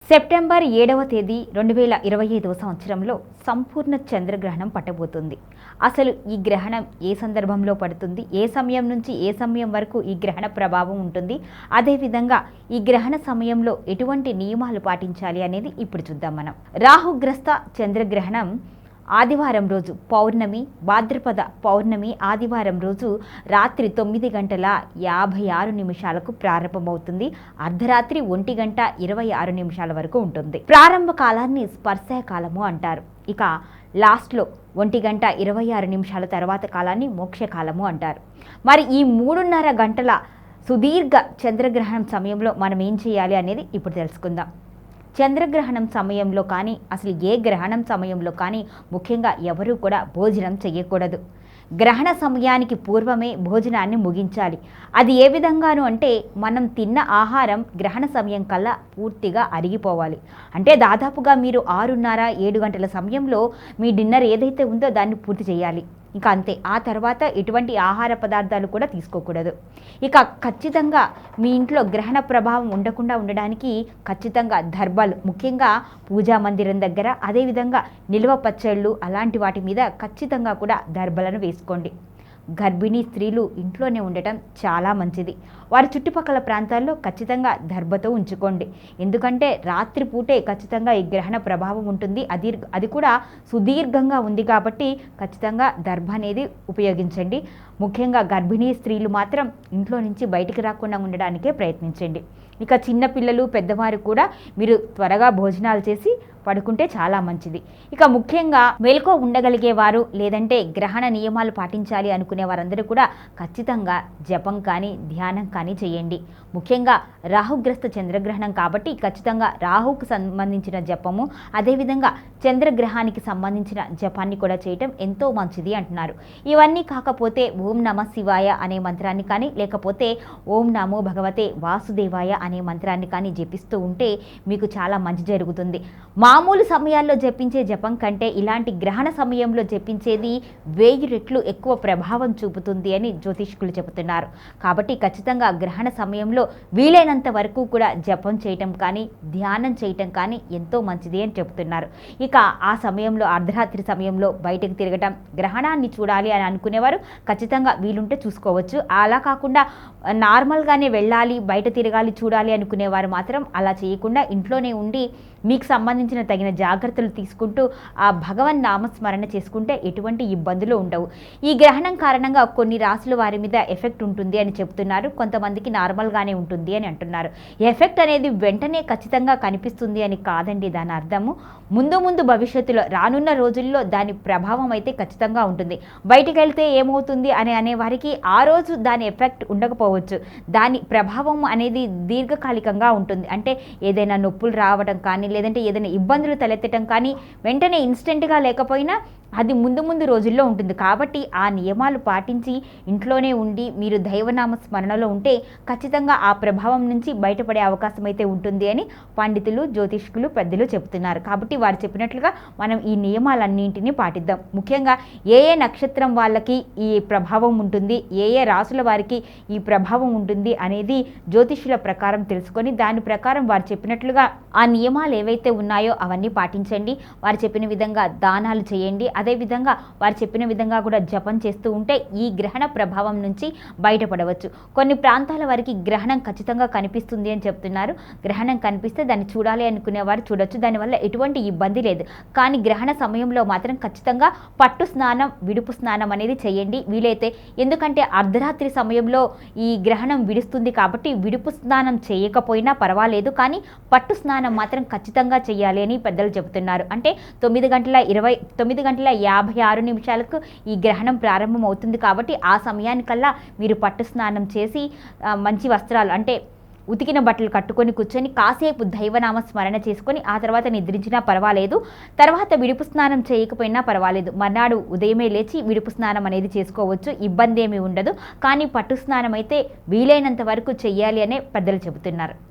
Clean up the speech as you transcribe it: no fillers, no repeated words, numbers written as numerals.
September 7వ తేదీ 2025వ సంవత్సరంలో సంపూర్ణ చంద్రగ్రహణం పట్టబోతుంది. అసలు ఈ గ్రహణం ఏ సందర్భంలో పడుతుంది, ఏ సమయం నుంచి ఏ సమయం వరకు ఈ గ్రహణ ప్రభావం ఉంటుంది, అదేవిధంగా ఈ గ్రహణ సమయంలో ఎటువంటి నియమాలు పాటించాలి అనేది ఇప్పుడు చూద్దాం. మనం రాహుగ్రస్త చంద్రగ్రహణం ఆదివారం రోజు పౌర్ణమి, భాద్రపద పౌర్ణమి ఆదివారం రోజు రాత్రి 9:56 ప్రారంభమవుతుంది. అర్ధరాత్రి 1:26 వరకు ఉంటుంది. ప్రారంభ కాలాన్ని స్పర్శ కాలము అంటారు. ఇక లాస్ట్లో 1:26 తర్వాత కాలాన్ని మోక్షకాలము అంటారు. మరి ఈ 3:30 గంటల సుదీర్ఘ చంద్రగ్రహణం సమయంలో మనం ఏం చేయాలి అనేది ఇప్పుడు తెలుసుకుందాం. చంద్రగ్రహణం సమయంలో కానీ, అసలు ఏ గ్రహణం సమయంలో కానీ ముఖ్యంగా ఎవరూ కూడా భోజనం చేయకూడదు. గ్రహణ సమయానికి పూర్వమే భోజనాన్ని ముగించాలి. అది ఏ విధంగాను అంటే, మనం తిన్న ఆహారం గ్రహణ సమయం కల్లా పూర్తిగా అరిగిపోవాలి. అంటే దాదాపుగా మీరు 6:30-7 గంటల సమయంలో మీ డిన్నర్ ఏదైతే ఉందో దాన్ని పూర్తి చేయాలి. ఇంకా అంతే. ఆ తర్వాత ఎటువంటి ఆహార పదార్థాలు కూడా తీసుకోకూడదు. ఇక ఖచ్చితంగా మీ ఇంట్లో గ్రహణ ప్రభావం ఉండకుండా ఉండడానికి ఖచ్చితంగా దర్భలు, ముఖ్యంగా పూజా మందిరం దగ్గర, అదేవిధంగా నిల్వ పచ్చళ్ళు అలాంటి వాటి మీద ఖచ్చితంగా కూడా దర్భలను వేసుకోండి. గర్భిణీ స్త్రీలు ఇంట్లోనే ఉండటం చాలా మంచిది. వారి చుట్టుపక్కల ప్రాంతాల్లో ఖచ్చితంగా దర్భతో ఉంచుకోండి. ఎందుకంటే రాత్రిపూటే ఖచ్చితంగా ఈ గ్రహణ ప్రభావం ఉంటుంది. అది కూడా సుదీర్ఘంగా ఉంది కాబట్టి ఖచ్చితంగా దర్భ అనేది ఉపయోగించండి. ముఖ్యంగా గర్భిణీ స్త్రీలు మాత్రం ఇంట్లో నుంచి బయటికి రాకుండా ఉండడానికే ప్రయత్నించండి. ఇక చిన్నపిల్లలు, పెద్దవారు కూడా మీరు త్వరగా భోజనాలు చేసి పడుకుంటే చాలా మంచిది. ఇక ముఖ్యంగా మెలకువ ఉండగలిగేవారు, లేదంటే గ్రహణ నియమాలు పాటించాలి అనుకునే వారందరూ కూడా ఖచ్చితంగా జపం కానీ ధ్యానం కానీ చేయండి. ముఖ్యంగా రాహుగ్రస్త చంద్రగ్రహణం కాబట్టి ఖచ్చితంగా రాహుకు సంబంధించిన జపము, అదేవిధంగా చంద్రగ్రహానికి సంబంధించిన జపాన్ని కూడా చేయటం ఎంతో మంచిది అంటున్నారు. ఇవన్నీ కాకపోతే ఓం నమ శివాయ అనే మంత్రాన్ని కానీ, లేకపోతే ఓం నమో భగవతే వాసుదేవాయ అనే మంత్రాన్ని కానీ జపిస్తూ ఉంటే మీకు చాలా మంచి జరుగుతుంది. మామూలు సమయాల్లో జపించే జపం కంటే ఇలాంటి గ్రహణ సమయంలో జపించేది 1000 రెట్లు ఎక్కువ ప్రభావం చూపుతుంది అని జ్యోతిష్కులు చెబుతున్నారు. కాబట్టి ఖచ్చితంగా గ్రహణ సమయంలో వీలైనంత వరకు కూడా జపం చేయటం కానీ ధ్యానం చేయటం కానీ ఎంతో మంచిది అని చెబుతున్నారు. ఇక ఆ సమయంలో అర్ధరాత్రి సమయంలో బయటకు తిరగటం, గ్రహణాన్ని చూడాలి అని అనుకునేవారు ఖచ్చితంగా వీలుంటే చూసుకోవచ్చు. అలా కాకుండా నార్మల్గానే వెళ్ళాలి, బయట తిరగాలి, చూడాలి అనుకునేవారు మాత్రం అలా చేయకుండా ఇంట్లోనే ఉండి మీకు సంబంధించిన తగిన జాగ్రత్తలు తీసుకుంటూ ఆ భగవన్ నామస్మరణ చేసుకుంటే ఎటువంటి ఇబ్బందులు ఉండవు. ఈ గ్రహణం కారణంగా కొన్ని రాశుల వారి మీద ఎఫెక్ట్ ఉంటుంది అని చెప్తున్నారు. కొంతమందికి నార్మల్గానే ఉంటుంది అని అంటున్నారు. ఎఫెక్ట్ అనేది వెంటనే ఖచ్చితంగా కనిపిస్తుంది అని కాదండి దాని అర్థము. ముందు భవిష్యత్తులో రానున్న రోజుల్లో దాని ప్రభావం అయితే ఖచ్చితంగా ఉంటుంది. బయటికి వెళ్తే ఏమవుతుంది అనే వారికి ఆ రోజు దాని ఎఫెక్ట్ ఉండకపోవచ్చు. దాని ప్రభావం అనేది దీర్ఘకాలికంగా ఉంటుంది. అంటే ఏదైనా నొప్పులు రావడం కానీ, లేదంటే ఏదైనా ఇబ్బందులు తలెత్తడం కానీ వెంటనే ఇన్స్టెంట్గా లేకపోయినా అది ముందు రోజుల్లో ఉంటుంది. కాబట్టి ఆ నియమాలు పాటించి ఇంట్లోనే ఉండి మీరు దైవనామ స్మరణలో ఉంటే ఖచ్చితంగా ఆ ప్రభావం నుంచి బయటపడే అవకాశం అయితే ఉంటుంది అని పండితులు, జ్యోతిష్కులు, పెద్దలు చెబుతున్నారు. కాబట్టి వారు చెప్పినట్లుగా మనం ఈ నియమాలన్నింటినీ పాటిద్దాం. ముఖ్యంగా ఏ నక్షత్రం వాళ్ళకి ఈ ప్రభావం ఉంటుంది, ఏ రాసుల వారికి ఈ ప్రభావం ఉంటుంది అనేది జ్యోతిష్యుల ప్రకారం తెలుసుకొని దాని ప్రకారం వారు చెప్పినట్లుగా ఆ నియమాలు ఏవైతే ఉన్నాయో అవన్నీ పాటించండి. వారు చెప్పిన విధంగా దానాలు చేయండి. అదేవిధంగా వారు చెప్పిన విధంగా కూడా జపం చేస్తూ ఉంటే ఈ గ్రహణ ప్రభావం నుంచి బయటపడవచ్చు. కొన్ని ప్రాంతాల వారికి గ్రహణం ఖచ్చితంగా కనిపిస్తుంది అని చెప్తున్నారు. గ్రహణం కనిపిస్తే దాన్ని చూడాలి అనుకునేవారు చూడొచ్చు. దానివల్ల ఎటువంటి ఇబ్బంది లేదు. కానీ గ్రహణ సమయంలో మాత్రం ఖచ్చితంగా పట్టు స్నానం, విడుపు స్నానం అనేది చేయండి వీలైతే. ఎందుకంటే అర్ధరాత్రి సమయంలో ఈ గ్రహణం విడుస్తుంది కాబట్టి విడుపు స్నానం చేయకపోయినా పర్వాలేదు, కానీ పట్టు స్నానం మాత్రం ఖచ్చితంగా చేయాలి అని పెద్దలు చెబుతున్నారు. అంటే 9:56 ఈ గ్రహణం ప్రారంభం అవుతుంది కాబట్టి ఆ సమయానికల్లా మీరు పట్టు స్నానం చేసి మంచి వస్త్రాలు అంటే ఉతికిన బట్టలు కట్టుకొని కూర్చొని కాసేపు దైవనామ స్మరణ చేసుకొని ఆ తర్వాత నిద్రించినా పర్వాలేదు. తర్వాత విడుపు స్నానం చేయకపోయినా పర్వాలేదు. మర్నాడు ఉదయమే లేచి విడుపు స్నానం అనేది చేసుకోవచ్చు, ఇబ్బంది ఏమీ ఉండదు. కానీ పట్టు స్నానం అయితే వీలైనంత వరకు చెయ్యాలి అనే పెద్దలు చెబుతున్నారు.